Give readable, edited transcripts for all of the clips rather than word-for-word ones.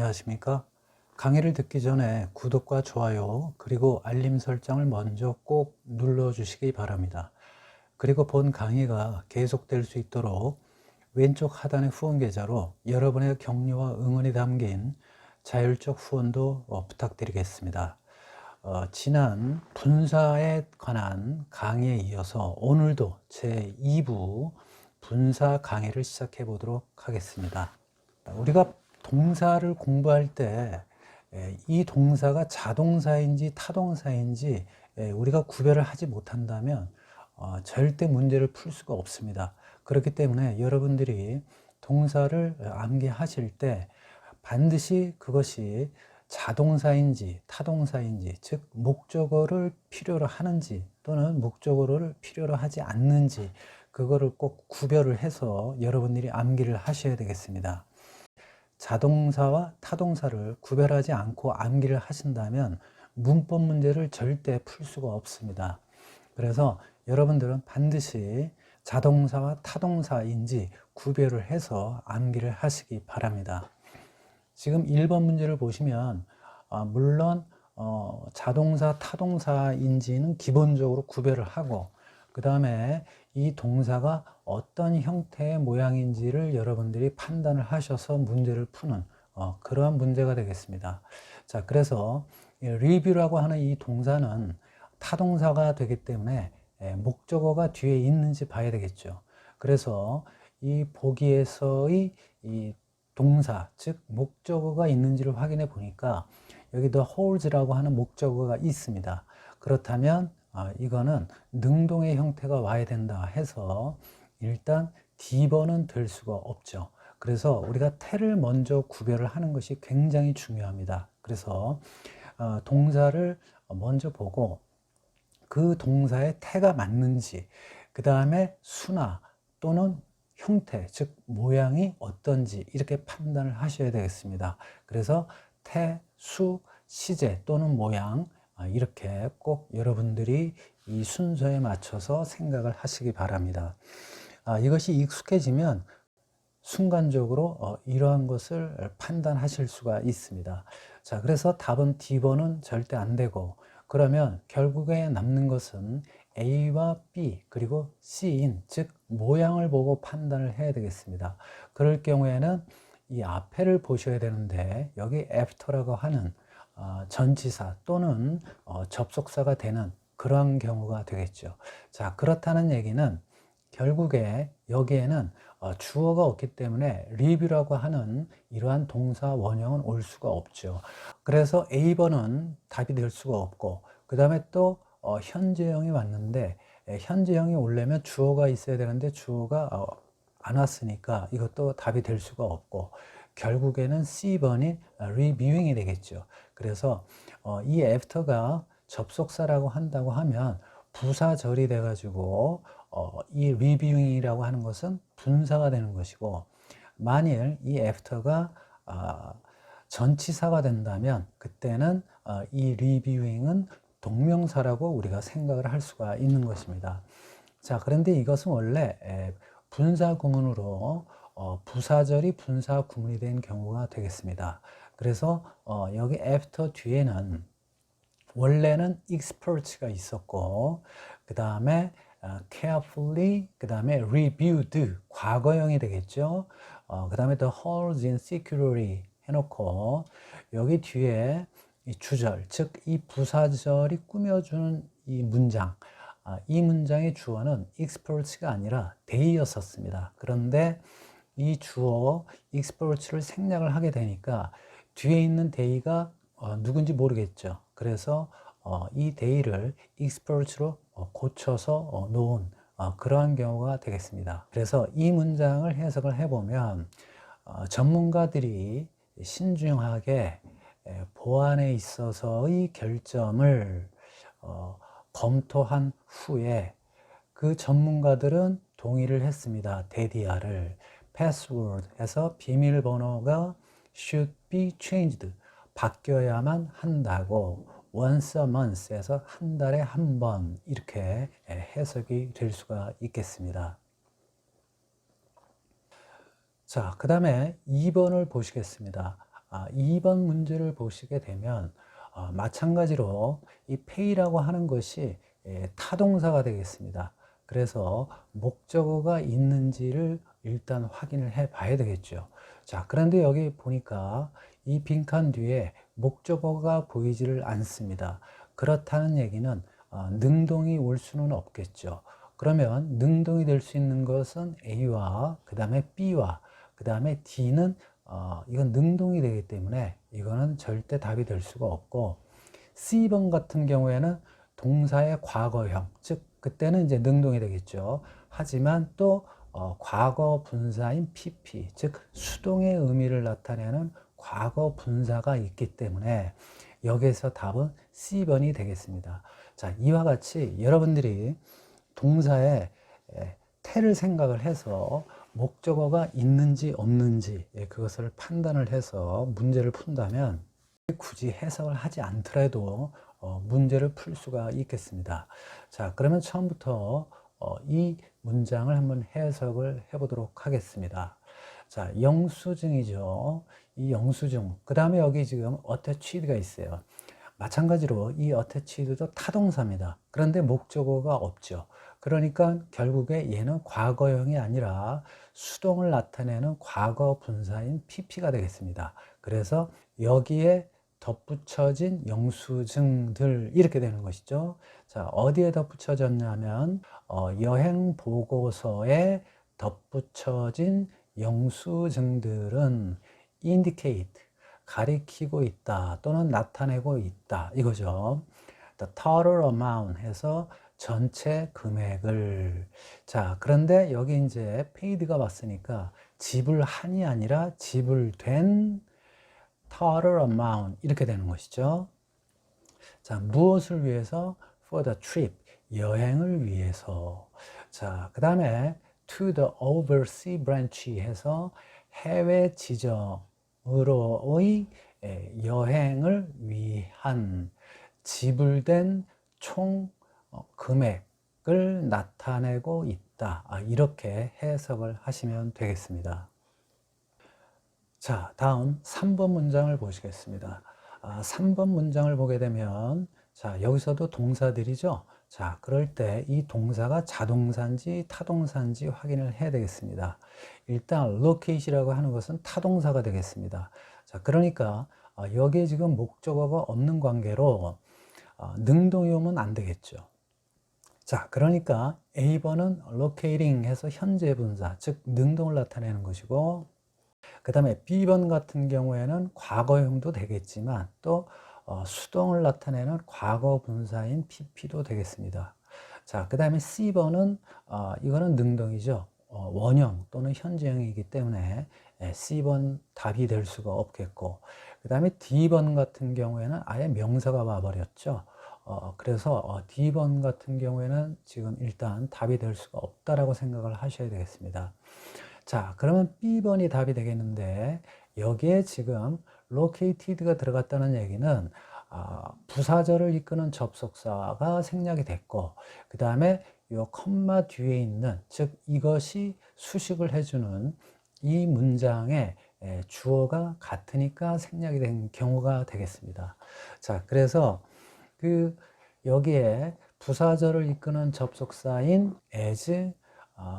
안녕하십니까? 강의를 듣기 전에 구독과 좋아요 그리고 알림 설정을 먼저 꼭 눌러주시기 바랍니다. 그리고 본 강의가 계속될 수 있도록 왼쪽 하단의 후원 계좌로 여러분의 격려와 응원이 담긴 자율적 후원도 부탁드리겠습니다. 지난 분사에 관한 강의에 이어서 오늘도 제 2부 분사 강의를 시작해 보도록 하겠습니다. 우리가 동사를 공부할 때 이 동사가 자동사인지 타동사인지 우리가 구별을 하지 못한다면 절대 문제를 풀 수가 없습니다. 그렇기 때문에 여러분들이 동사를 암기하실 때 반드시 그것이 자동사인지 타동사인지, 즉 목적어를 필요로 하는지 또는 목적어를 필요로 하지 않는지, 그거를 꼭 구별을 해서 여러분들이 암기를 하셔야 되겠습니다. 자동사와 타동사를 구별하지 않고 암기를 하신다면 문법 문제를 절대 풀 수가 없습니다. 그래서 여러분들은 반드시 자동사와 타동사인지 구별을 해서 암기를 하시기 바랍니다. 지금 1번 문제를 보시면 물론 자동사, 타동사인지는 기본적으로 구별을 하고, 그 다음에 이 동사가 어떤 형태의 모양인지를 여러분들이 판단을 하셔서 문제를 푸는 그러한 문제가 되겠습니다. 자, 그래서 리뷰라고 하는 이 동사는 타동사가 되기 때문에 목적어가 뒤에 있는지 봐야 되겠죠. 그래서 이 보기에서의 이 동사, 즉 목적어가 있는지를 확인해 보니까 여기 the holds라고 하는 목적어가 있습니다. 그렇다면 이거는 능동의 형태가 와야 된다 해서 일단 D번은 될 수가 없죠. 그래서 우리가 태를 먼저 구별을 하는 것이 굉장히 중요합니다. 그래서 동사를 먼저 보고 그 동사의 태가 맞는지, 그 다음에 수나 또는 형태, 즉 모양이 어떤지 이렇게 판단을 하셔야 되겠습니다. 그래서 태, 수, 시제 또는 모양, 이렇게 꼭 여러분들이 이 순서에 맞춰서 생각을 하시기 바랍니다. 이것이 익숙해지면 순간적으로 이러한 것을 판단하실 수가 있습니다. 자, 그래서 답은 D번은 절대 안 되고, 그러면 결국에 남는 것은 A와 B 그리고 C인, 즉 모양을 보고 판단을 해야 되겠습니다. 그럴 경우에는 이 앞에를 보셔야 되는데 여기 after라고 하는 전치사 또는 접속사가 되는 그런 경우가 되겠죠. 자, 그렇다는 얘기는 결국에 여기에는 주어가 없기 때문에 리뷰라고 하는 이러한 동사 원형은 올 수가 없죠. 그래서 A번은 답이 될 수가 없고, 그 다음에 또 현재형이 왔는데 현재형이 오려면 주어가 있어야 되는데 주어가 안 왔으니까 이것도 답이 될 수가 없고, 결국에는 C번이 reviewing이 되겠죠. 그래서 이 after가 접속사라고 한다고 하면 부사절이 돼가지고 이 reviewing이라고 하는 것은 분사가 되는 것이고, 만일 이 after가 전치사가 된다면 그때는 이 reviewing은 동명사라고 우리가 생각을 할 수가 있는 것입니다. 자, 그런데 이것은 원래 분사 구문으로 부사절이 분사 구문이 된 경우가 되겠습니다. 그래서 여기 after 뒤에는 원래는 expert가 있었고, 그 다음에 carefully, 그 다음에 reviewed, 과거형이 되겠죠. 그 다음에 the holes in securely 해놓고 여기 뒤에 이 주절, 즉 이 부사절이 꾸며주는 이 문장, 이 문장의 주어는 expert가 아니라 they였었습니다. 그런데 이 주어 expert를 생략을 하게 되니까 뒤에 있는 they가 누군지 모르겠죠. 그래서 이 they를 expert로 고쳐서 놓은 그러한 경우가 되겠습니다. 그래서 이 문장을 해석을 해보면 전문가들이 신중하게 보안에 있어서의 결정을 검토한 후에 그 전문가들은 동의를 했습니다. 데디아를 패스워드에서 비밀번호가 should be changed, 바뀌어야만 한다고 once a month에서 한 달에 한 번 이렇게 해석이 될 수가 있겠습니다. 자, 그 다음에 2번을 보시겠습니다. 2번 문제를 보시게 되면 마찬가지로 이 pay라고 하는 것이 타동사가 되겠습니다. 그래서 목적어가 있는지를 일단 확인을 해 봐야 되겠죠. 자, 그런데 여기 보니까 이 빈칸 뒤에 목적어가 보이지를 않습니다. 그렇다는 얘기는 능동이 올 수는 없겠죠. 그러면 능동이 될 수 있는 것은 A와 그 다음에 B와 그 다음에 D는 이건 능동이 되기 때문에 이거는 절대 답이 될 수가 없고, C번 같은 경우에는 동사의 과거형, 즉 그때는 이제 능동이 되겠죠. 하지만 또 과거 분사인 PP, 즉 수동의 의미를 나타내는 과거 분사가 있기 때문에 여기에서 답은 C번이 되겠습니다. 자, 이와 같이 여러분들이 동사에 태를 생각을 해서 목적어가 있는지 없는지 그것을 판단을 해서 문제를 푼다면 굳이 해석을 하지 않더라도 문제를 풀 수가 있겠습니다. 자, 그러면 처음부터 이 문장을 한번 해석을 해보도록 하겠습니다. 자, 영수증이죠. 이 영수증. 그 다음에 여기 지금 attached가 있어요. 마찬가지로 이 attached도 타동사입니다. 그런데 목적어가 없죠. 그러니까 결국에 얘는 과거형이 아니라 수동을 나타내는 과거 분사인 PP가 되겠습니다. 그래서 여기에 덧붙여진 영수증들 이렇게 되는 것이죠. 자, 어디에 덧붙여졌냐면 여행 보고서에 덧붙여진 영수증들은 indicate, 가리키고 있다 또는 나타내고 있다 이거죠. The total amount 해서 전체 금액을. 자, 그런데 여기 이제 paid가 왔으니까 지불한이 아니라 지불된 total amount 이렇게 되는 것이죠. 자, 무엇을 위해서? For the trip, 여행을 위해서. 자, 그 다음에 to the overseas branch 해서 해외 지점으로의 여행을 위한 지불된 총 금액을 나타내고 있다. 이렇게 해석을 하시면 되겠습니다. 자, 다음 3번 문장을 보시겠습니다. 3번 문장을 보게 되면 자, 여기서도 동사들이죠. 자, 그럴 때 이 동사가 자동사인지 타동사인지 확인을 해야 되겠습니다. 일단 locate이라고 하는 것은 타동사가 되겠습니다. 자, 그러니까 여기에 지금 목적어가 없는 관계로 능동이 오면 안 되겠죠. 자, 그러니까 A번은 locating 해서 현재 분사, 즉 능동을 나타내는 것이고, 그 다음에 B번 같은 경우에는 과거형도 되겠지만 또 수동을 나타내는 과거 분사인 PP도 되겠습니다. 자, 그 다음에 C번은 이거는 능동이죠. 원형 또는 현재형이기 때문에 C번 답이 될 수가 없겠고, 그 다음에 D번 같은 경우에는 아예 명사가 와버렸죠. 그래서 D번 같은 경우에는 지금 일단 답이 될 수가 없다라고 생각을 하셔야 되겠습니다. 자, 그러면 B번이 답이 되겠는데 여기에 지금 located가 들어갔다는 얘기는 부사절을 이끄는 접속사가 생략이 됐고, 그 다음에 이 컴마 뒤에 있는, 즉 이것이 수식을 해주는 이 문장의 주어가 같으니까 생략이 된 경우가 되겠습니다. 자, 그래서 여기에 부사절을 이끄는 접속사인 as,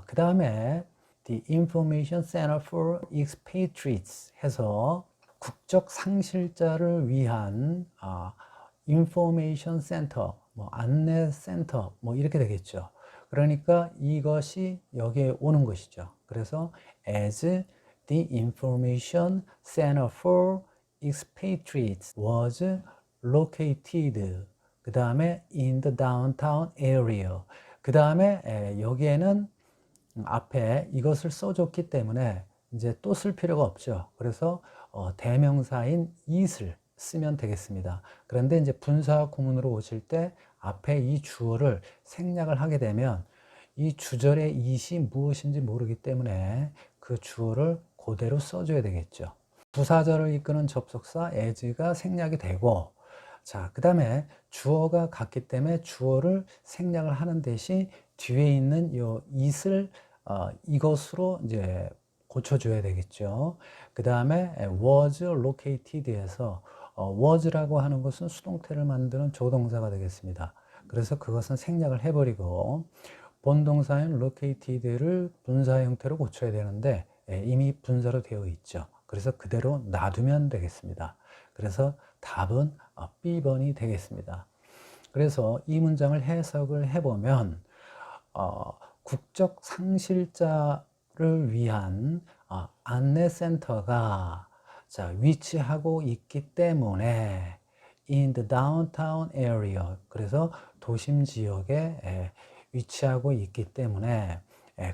그 다음에 The Information Center for Expatriates 해서 국적 상실자를 위한 Information Center, 뭐 안내 센터, 뭐 이렇게 되겠죠. 그러니까 이것이 여기에 오는 것이죠. 그래서 as the Information Center for Expatriates was located. 그 다음에 in the downtown area. 그 다음에 여기에는 앞에 이것을 써줬기 때문에 이제 또 쓸 필요가 없죠. 그래서 대명사인 it을 쓰면 되겠습니다. 그런데 이제 분사 구문으로 오실 때 앞에 이 주어를 생략을 하게 되면 이 주절의 it이 무엇인지 모르기 때문에 그 주어를 그대로 써줘야 되겠죠. 부사절을 이끄는 접속사 as가 생략이 되고, 자, 그 다음에 주어가 같기 때문에 주어를 생략을 하는 대신 뒤에 있는 이 it을 이것으로 이제 고쳐줘야 되겠죠. 그 다음에 was located에서 was라고 하는 것은 수동태를 만드는 조동사가 되겠습니다. 그래서 그것은 생략을 해버리고 본동사인 located를 분사 형태로 고쳐야 되는데 이미 분사로 되어 있죠. 그래서 그대로 놔두면 되겠습니다. 그래서 답은 B번이 되겠습니다. 그래서 이 문장을 해석을 해보면 국적 상실자를 위한 안내센터가 위치하고 있기 때문에 in the downtown area, 그래서 도심 지역에 위치하고 있기 때문에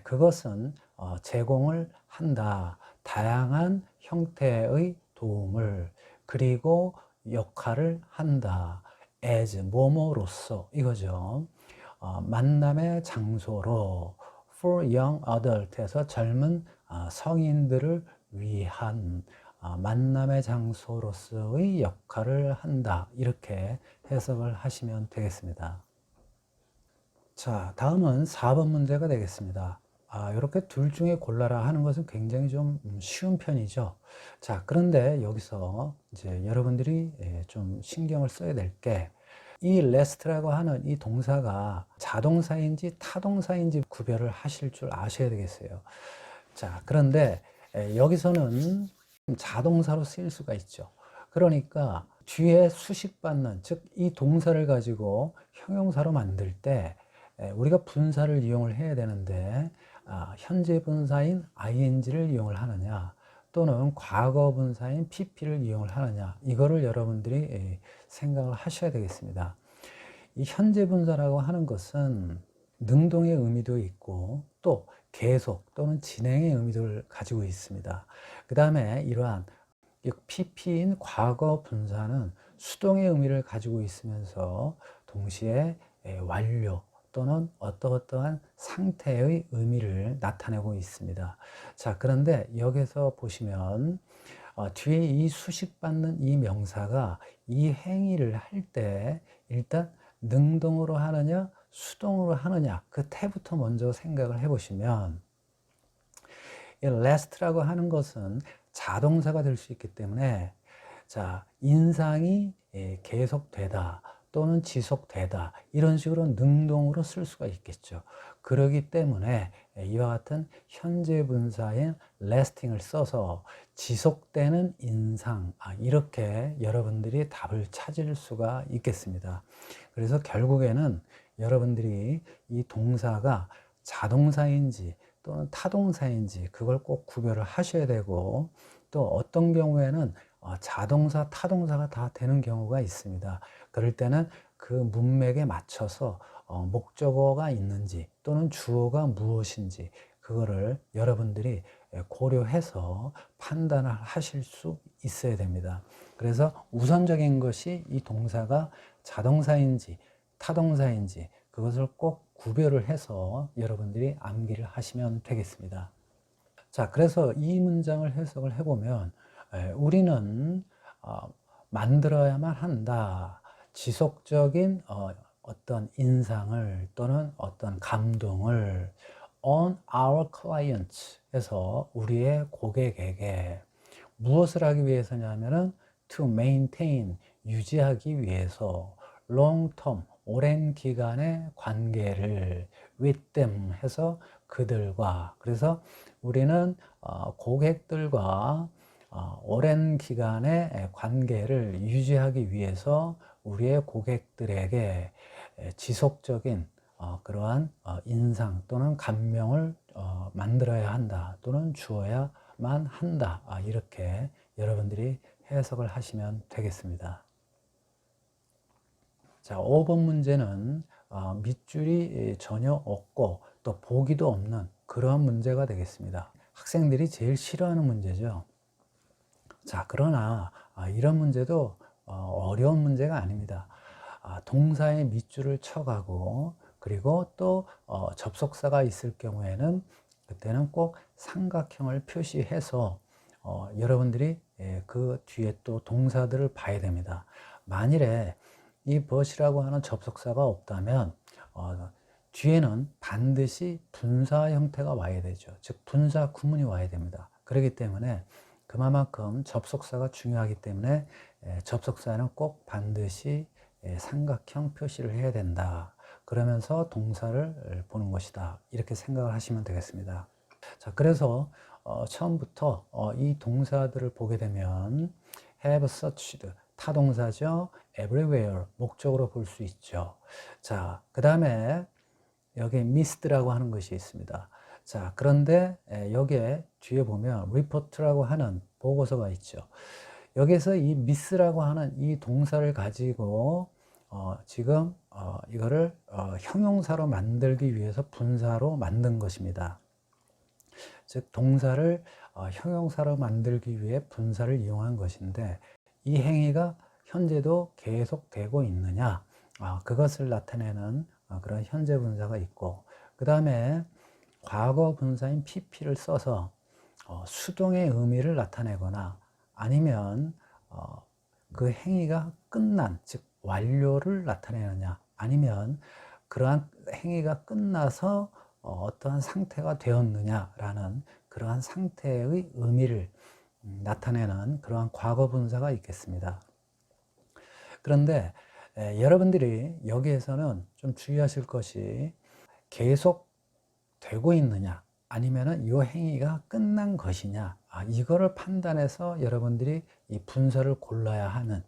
그것은 제공을 한다. 다양한 형태의 도움을, 그리고 역할을 한다. as 뭐뭐로서 이거죠. 만남의 장소로 for young adult에서 젊은 성인들을 위한 만남의 장소로서의 역할을 한다. 이렇게 해석을 하시면 되겠습니다. 자, 다음은 4번 문제가 되겠습니다. 이렇게 둘 중에 골라라 하는 것은 굉장히 좀 쉬운 편이죠. 자, 그런데 여기서 이제 여러분들이 좀 신경을 써야 될 게, 이 last라고 하는 이 동사가 자동사인지 타동사인지 구별을 하실 줄 아셔야 되겠어요. 자, 그런데 여기서는 자동사로 쓰일 수가 있죠. 그러니까 뒤에 수식받는, 즉 이 동사를 가지고 형용사로 만들 때 우리가 분사를 이용을 해야 되는데 현재 분사인 ing를 이용을 하느냐, 또는 과거 분사인 pp를 이용을 하느냐, 이거를 여러분들이 생각을 하셔야 되겠습니다. 이 현재 분사라고 하는 것은 능동의 의미도 있고 또 계속 또는 진행의 의미를 가지고 있습니다. 그 다음에 이러한 pp인 과거 분사는 수동의 의미를 가지고 있으면서 동시에 완료 또는 어떠한 상태의 의미를 나타내고 있습니다. 자, 그런데 여기서 보시면 뒤에 이 수식받는 이 명사가 이 행위를 할 때 일단 능동으로 하느냐 수동으로 하느냐, 그 태부터 먼저 생각을 해보시면, 이 last라고 하는 것은 자동사가 될 수 있기 때문에 인상이 계속되다 또는 지속되다, 이런 식으로 능동으로 쓸 수가 있겠죠. 그렇기 때문에 이와 같은 현재 분사인 lasting을 써서 지속되는 인상, 이렇게 여러분들이 답을 찾을 수가 있겠습니다. 그래서 결국에는 여러분들이 이 동사가 자동사인지 또는 타동사인지 그걸 꼭 구별을 하셔야 되고, 또 어떤 경우에는 자동사, 타동사가 다 되는 경우가 있습니다. 그럴 때는 그 문맥에 맞춰서 목적어가 있는지 또는 주어가 무엇인지 그거를 여러분들이 고려해서 판단을 하실 수 있어야 됩니다. 그래서 우선적인 것이 이 동사가 자동사인지 타동사인지 그것을 꼭 구별을 해서 여러분들이 암기를 하시면 되겠습니다. 자, 그래서 이 문장을 해석을 해보면 우리는 만들어야만 한다. 지속적인 어떤 인상을 또는 어떤 감동을 on our clients에서 우리의 고객에게 무엇을 하기 위해서냐면은 to maintain 유지하기 위해서 long term 오랜 기간의 관계를 with them 해서 그들과, 그래서 우리는 고객들과 오랜 기간의 관계를 유지하기 위해서 우리의 고객들에게 지속적인 그러한 인상 또는 감명을 만들어야 한다 또는 주어야만 한다, 이렇게 여러분들이 해석을 하시면 되겠습니다. 자, 5번 문제는 밑줄이 전혀 없고 또 보기도 없는 그러한 문제가 되겠습니다. 학생들이 제일 싫어하는 문제죠. 자, 그러나 이런 문제도 어려운 문제가 아닙니다. 동사의 밑줄을 쳐가고, 그리고 또 접속사가 있을 경우에는 그때는 꼭 삼각형을 표시해서 여러분들이 그 뒤에 또 동사들을 봐야 됩니다. 만일에 이 but이라고 하는 접속사가 없다면 뒤에는 반드시 분사 형태가 와야 되죠. 즉 분사 구문이 와야 됩니다. 그렇기 때문에 그만큼 접속사가 중요하기 때문에 접속사는 꼭 반드시 삼각형 표시를 해야 된다. 그러면서 동사를 보는 것이다. 이렇게 생각을 하시면 되겠습니다. 자, 그래서 처음부터 이 동사들을 보게 되면 have searched, 타동사죠. everywhere, 목적으로 볼 수 있죠. 자, 그 다음에 여기 missed라고 하는 것이 있습니다. 자, 그런데 여기에 뒤에 보면 report라고 하는 보고서가 있죠. 여기서 이 miss라고 하는 이 동사를 가지고 지금 이거를 형용사로 만들기 위해서 분사로 만든 것입니다. 즉 동사를 형용사로 만들기 위해 분사를 이용한 것인데 이 행위가 현재도 계속되고 있느냐, 그것을 나타내는 그런 현재 분사가 있고, 그 다음에 과거 분사인 pp를 써서 수동의 의미를 나타내거나 아니면 그 행위가 끝난, 즉 완료를 나타내느냐, 아니면 그러한 행위가 끝나서 어떠한 상태가 되었느냐라는 그러한 상태의 의미를 나타내는 그러한 과거 분사가 있겠습니다. 그런데 여러분들이 여기에서는 좀 주의하실 것이 계속 되고 있느냐 아니면은 이 행위가 끝난 것이냐, 이거를 판단해서 여러분들이 이 분사를 골라야 하는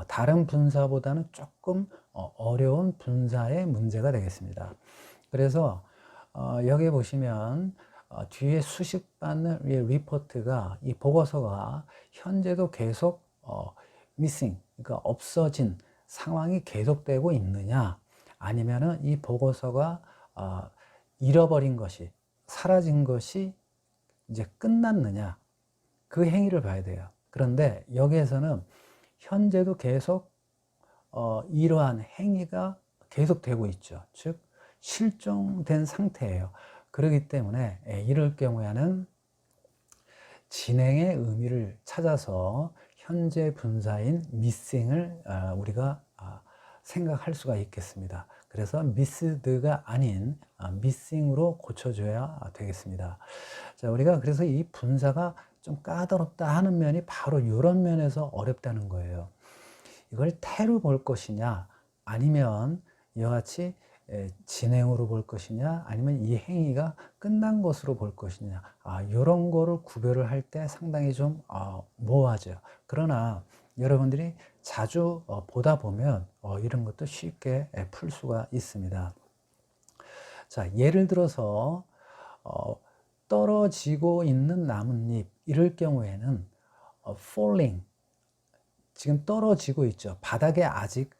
다른 분사보다는 조금 어려운 분사의 문제가 되겠습니다. 그래서 여기 보시면 뒤에 수식받는 리포트가, 이 보고서가 현재도 계속 missing, 그러니까 없어진 상황이 계속되고 있느냐, 아니면은 이 보고서가 잃어버린 것이, 사라진 것이 이제 끝났느냐, 그 행위를 봐야 돼요. 그런데 여기에서는 현재도 계속 이러한 행위가 계속되고 있죠. 즉 실종된 상태예요. 그렇기 때문에 이럴 경우에는 진행의 의미를 찾아서 현재 분사인 missing을 우리가 생각할 수가 있겠습니다. 그래서 missed가 아닌 missing으로 고쳐줘야 되겠습니다. 자, 우리가 그래서 이 분사가 좀 까다롭다 하는 면이 바로 이런 면에서 어렵다는 거예요. 이걸 태로 볼 것이냐, 아니면 이와 같이 진행으로 볼 것이냐, 아니면 이 행위가 끝난 것으로 볼 것이냐, 이런 거를 구별을 할 때 상당히 좀 모호하죠. 그러나 여러분들이 자주 보다 보면 이런 것도 쉽게 풀 수가 있습니다. 자, 예를 들어서 떨어지고 있는 나뭇잎, 이럴 경우에는 falling, 지금 떨어지고 있죠. 바닥에 아직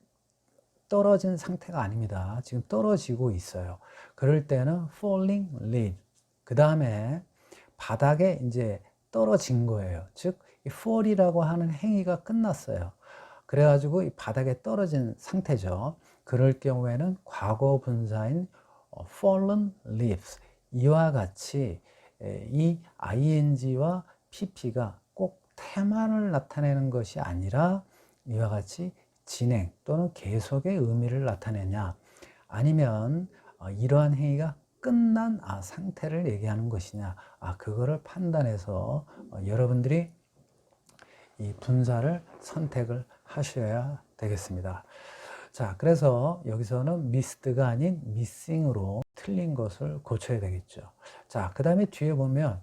떨어진 상태가 아닙니다. 지금 떨어지고 있어요. 그럴 때는 falling leaf, 그 다음에 바닥에 이제 떨어진 거예요. 즉 이 fall이라고 하는 행위가 끝났어요. 그래가지고 이 바닥에 떨어진 상태죠. 그럴 경우에는 과거 분사인 fallen leaves, 이와 같이 이 ing와 pp가 꼭 테마를 나타내는 것이 아니라 이와 같이 진행 또는 계속의 의미를 나타내냐, 아니면 이러한 행위가 끝난 상태를 얘기하는 것이냐, 그거를 판단해서 여러분들이 이 분사를 선택을 하셔야 되겠습니다. 자, 그래서 여기서는 missed가 아닌 missing으로 틀린 것을 고쳐야 되겠죠. 자, 그 다음에 뒤에 보면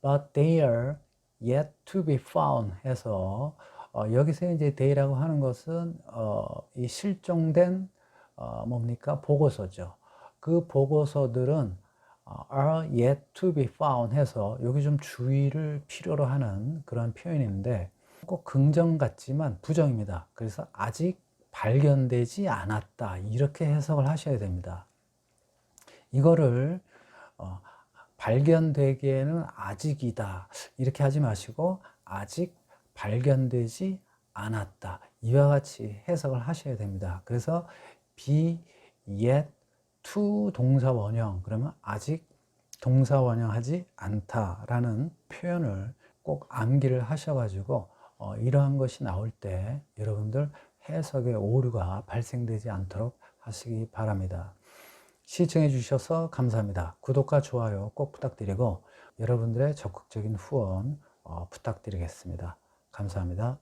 but they are yet to be found 해서 여기서 이제 they라고 하는 것은 이 실종된 뭡니까? 보고서죠. 그 보고서들은 are yet to be found 해서 여기 좀 주의를 필요로 하는 그런 표현인데 꼭 긍정 같지만 부정입니다. 그래서 아직 발견되지 않았다, 이렇게 해석을 하셔야 됩니다. 이거를 발견되기에는 아직이다 이렇게 하지 마시고 아직 발견되지 않았다, 이와 같이 해석을 하셔야 됩니다. 그래서 be yet to 동사 원형, 그러면 아직 동사 원형하지 않다라는 표현을 꼭 암기를 하셔가지고 이러한 것이 나올 때 여러분들 해석의 오류가 발생되지 않도록 하시기 바랍니다. 시청해 주셔서 감사합니다. 구독과 좋아요 꼭 부탁드리고 여러분들의 적극적인 후원 부탁드리겠습니다. 감사합니다.